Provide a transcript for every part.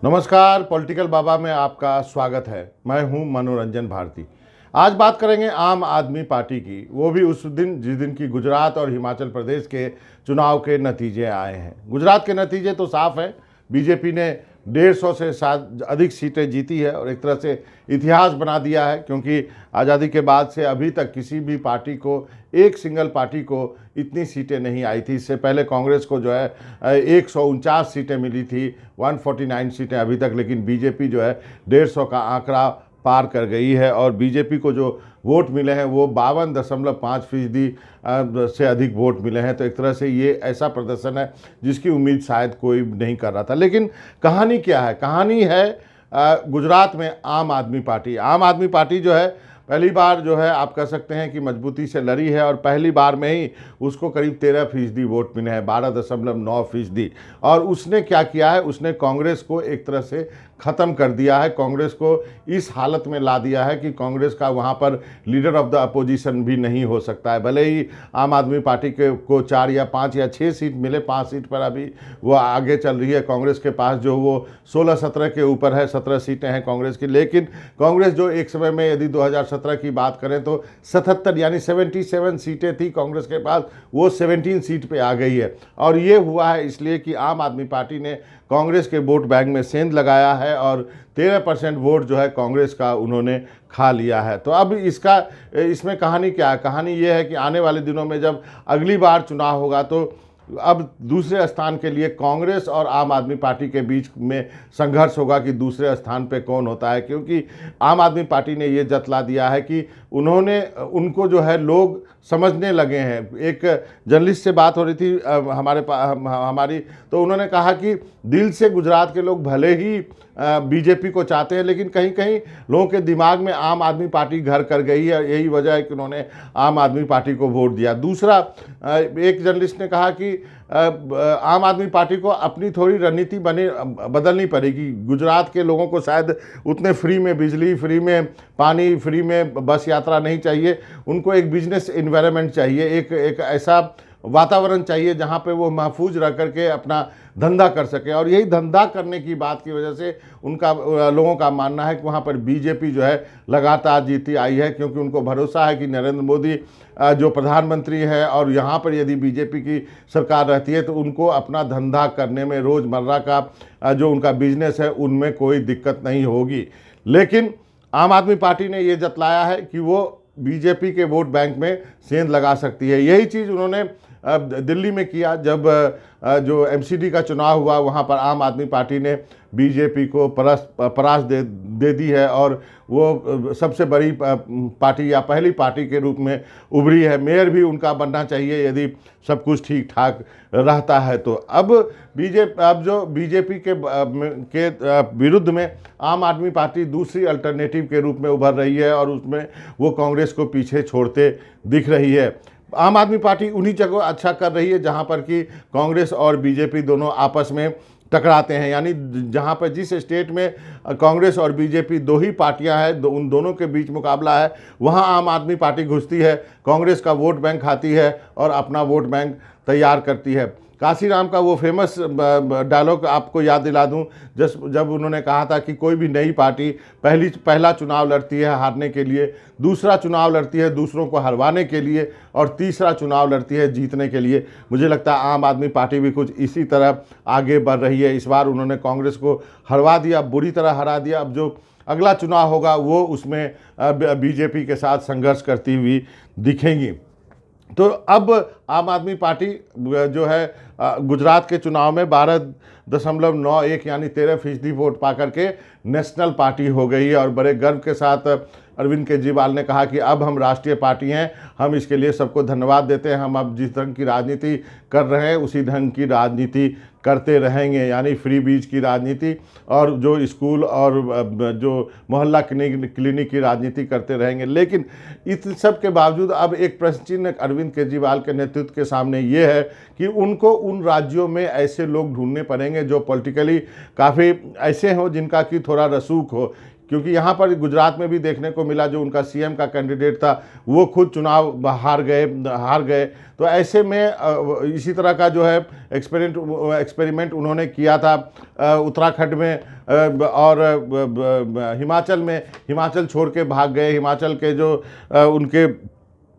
नमस्कार, पॉलिटिकल बाबा में आपका स्वागत है। मैं हूं मनोरंजन भारती। आज बात करेंगे आम आदमी पार्टी की, वो भी उस दिन जिस दिन की गुजरात और हिमाचल प्रदेश के चुनाव के नतीजे आए हैं। गुजरात के नतीजे तो साफ है, बीजेपी ने 150 से अधिक सीटें जीती है और एक तरह से इतिहास बना दिया है, क्योंकि आज़ादी के बाद से अभी तक किसी भी पार्टी को, एक सिंगल पार्टी को इतनी सीटें नहीं आई थी। इससे पहले कांग्रेस को जो है 149 सीटें मिली थी, 149 सीटें अभी तक, लेकिन बीजेपी जो है 150 का आंकड़ा पार कर गई है और बीजेपी को जो वोट मिले हैं वो 52.5% से अधिक वोट मिले हैं। तो एक तरह से ये ऐसा प्रदर्शन है जिसकी उम्मीद शायद कोई नहीं कर रहा था। लेकिन कहानी क्या है? कहानी है गुजरात में आम आदमी पार्टी। आम आदमी पार्टी जो है पहली बार जो है आप कह सकते हैं कि मजबूती से लड़ी है और पहली बार में ही उसको करीब 13% वोट मिले हैं, 12.9%। और उसने क्या किया है? उसने कांग्रेस को एक तरह से ख़त्म कर दिया है। कांग्रेस को इस हालत में ला दिया है कि कांग्रेस का वहाँ पर लीडर ऑफ द अपोजिशन भी नहीं हो सकता है। भले ही आम आदमी पार्टी को 4 या 5 या 6 सीट मिले, 5 सीट पर अभी वो आगे चल रही है। कांग्रेस के पास जो वो 16-17 के ऊपर है, 17 सीटें हैं कांग्रेस की। लेकिन कांग्रेस जो एक समय में, यदि 2017 की बात करें तो 77 यानी 77 सीटें थी कांग्रेस के पास, वो 17 सीट पे आ गई है। और ये हुआ है इसलिए कि आम आदमी पार्टी ने कांग्रेस के वोट बैंक में सेंध लगाया है और 13% वोट जो है कांग्रेस का उन्होंने खा लिया है। तो अब इसमें कहानी क्या है? कहानी ये है कि आने वाले दिनों में जब अगली बार चुनाव होगा तो अब दूसरे स्थान के लिए कांग्रेस और आम आदमी पार्टी के बीच में संघर्ष होगा कि दूसरे स्थान पे कौन होता है, क्योंकि आम आदमी पार्टी ने ये जतला दिया है कि उनको जो है लोग समझने लगे हैं। एक जर्नलिस्ट से बात हो रही थी हमारी, तो उन्होंने कहा कि दिल से गुजरात के लोग भले ही बीजेपी को चाहते हैं, लेकिन कहीं कहीं लोगों के दिमाग में आम आदमी पार्टी घर कर गई है। यही वजह है कि उन्होंने आम आदमी पार्टी को वोट दिया। दूसरा, एक जर्नलिस्ट ने कहा कि आम आदमी पार्टी को अपनी थोड़ी रणनीति बदलनी पड़ेगी। गुजरात के लोगों को शायद उतने फ्री में बिजली, फ्री में पानी, फ्री में बस यात्रा नहीं चाहिए। उनको एक बिजनेस एनवायरनमेंट चाहिए, एक ऐसा वातावरण चाहिए जहाँ पे वो महफूज रह करके अपना धंधा कर सके। और यही धंधा करने की बात की वजह से लोगों का मानना है कि वहाँ पर बीजेपी जो है लगातार जीती आई है, क्योंकि उनको भरोसा है कि नरेंद्र मोदी जो प्रधानमंत्री है और यहाँ पर यदि बीजेपी की सरकार रहती है तो उनको अपना धंधा करने में, रोज़मर्रा का जो उनका बिजनेस है उनमें कोई दिक्कत नहीं होगी। लेकिन आम आदमी पार्टी ने ये जतलाया है कि वो बीजेपी के वोट बैंक में सेंध लगा सकती है। यही चीज़ उन्होंने दिल्ली में किया जब जो एमसीडी का चुनाव हुआ, वहाँ पर आम आदमी पार्टी ने बीजेपी को परास्त दे दी है और वो सबसे बड़ी पार्टी या पहली पार्टी के रूप में उभरी है। मेयर भी उनका बनना चाहिए यदि सब कुछ ठीक ठाक रहता है तो। अब जो बीजेपी के विरुद्ध में आम आदमी पार्टी दूसरी अल्टरनेटिव के रूप में उभर रही है और उसमें वो कांग्रेस को पीछे छोड़ते दिख रही है। आम आदमी पार्टी उन्हीं जगह अच्छा कर रही है जहां पर कि कांग्रेस और बीजेपी दोनों आपस में टकराते हैं। यानी जहां पर जिस स्टेट में कांग्रेस और बीजेपी दो ही पार्टियां हैं, उन दोनों के बीच मुकाबला है, वहां आम आदमी पार्टी घुसती है, कांग्रेस का वोट बैंक खाती है और अपना वोट बैंक तैयार करती है। काशीराम का वो फेमस डायलॉग आपको याद दिला दूं, जब उन्होंने कहा था कि कोई भी नई पार्टी पहला चुनाव लड़ती है हारने के लिए, दूसरा चुनाव लड़ती है दूसरों को हरवाने के लिए और तीसरा चुनाव लड़ती है जीतने के लिए। मुझे लगता है आम आदमी पार्टी भी कुछ इसी तरह आगे बढ़ रही है। इस बार उन्होंने कांग्रेस को हरवा दिया, बुरी तरह हरा दिया। अब जो अगला चुनाव होगा वो उसमें बीजेपी के साथ संघर्ष करती हुई दिखेंगी। तो अब आम आदमी पार्टी जो है गुजरात के चुनाव में 12.91 यानी 13% वोट पा करके नेशनल पार्टी हो गई है। और बड़े गर्व के साथ अरविंद केजरीवाल ने कहा कि अब हम राष्ट्रीय पार्टी हैं, हम इसके लिए सबको धन्यवाद देते हैं। हम अब जिस ढंग की राजनीति कर रहे हैं उसी ढंग की राजनीति करते रहेंगे, यानी फ्री बीज की राजनीति और जो स्कूल और जो मोहल्ला क्लिनिक की राजनीति करते रहेंगे। लेकिन इस सब के बावजूद अब एक प्रश्न चिन्ह अरविंद केजरीवाल के नेतृत्व के सामने ये है कि उनको उन राज्यों में ऐसे लोग ढूंढने पड़ेंगे जो पॉलिटिकली काफ़ी ऐसे हों, जिनका कि थोड़ा रसूख हो। क्योंकि यहाँ पर गुजरात में भी देखने को मिला, जो उनका सीएम का कैंडिडेट था वो खुद चुनाव हार गए। तो ऐसे में इसी तरह का जो है एक्सपेरिमेंट उन्होंने किया था उत्तराखंड में और हिमाचल छोड़ के भाग गए। हिमाचल के जो उनके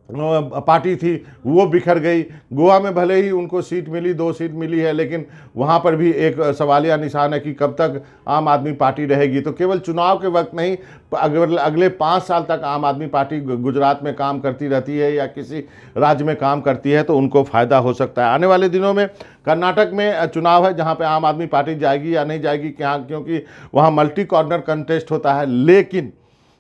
पार्टी थी वो बिखर गई। गोवा में भले ही उनको सीट मिली, 2 सीट मिली है, लेकिन वहाँ पर भी एक सवालिया निशान है कि कब तक आम आदमी पार्टी रहेगी। तो केवल चुनाव के वक्त नहीं, अगर अगले 5 साल तक आम आदमी पार्टी गुजरात में काम करती रहती है या किसी राज्य में काम करती है तो उनको फ़ायदा हो सकता है। आने वाले दिनों में कर्नाटक में चुनाव है जहाँ पर आम आदमी पार्टी जाएगी या नहीं जाएगी, क्योंकि वहाँ मल्टी कॉर्नर कंटेस्ट होता है। लेकिन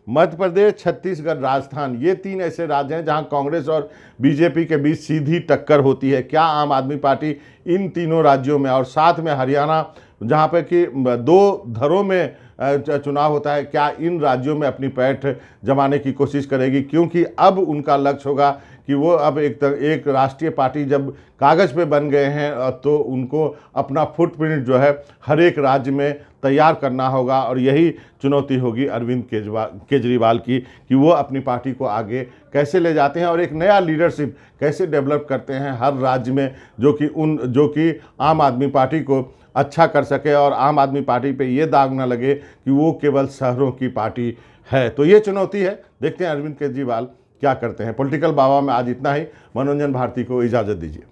मध्य प्रदेश, छत्तीसगढ़, राजस्थान, ये 3 ऐसे राज्य हैं जहां कांग्रेस और बीजेपी के बीच सीधी टक्कर होती है। क्या आम आदमी पार्टी इन तीनों राज्यों में और साथ में हरियाणा जहां पर कि 2 धरों में चुनाव होता है, क्या इन राज्यों में अपनी पैठ जमाने की कोशिश करेगी? क्योंकि अब उनका लक्ष्य होगा कि वो अब एक राष्ट्रीय पार्टी जब कागज़ पे बन गए हैं तो उनको अपना फुटप्रिंट जो है हर एक राज्य में तैयार करना होगा। और यही चुनौती होगी अरविंद केजरीवाल की कि वो अपनी पार्टी को आगे कैसे ले जाते हैं और एक नया लीडरशिप कैसे डेवलप करते हैं हर राज्य में, जो कि आम आदमी पार्टी को अच्छा कर सके और आम आदमी पार्टी पे ये दाग ना लगे कि वो केवल शहरों की पार्टी है। तो ये चुनौती है, देखते हैं अरविंद केजरीवाल क्या करते हैं। पॉलिटिकल बाबा में आज इतना ही। मनोरंजन भारती को इजाज़त दीजिए।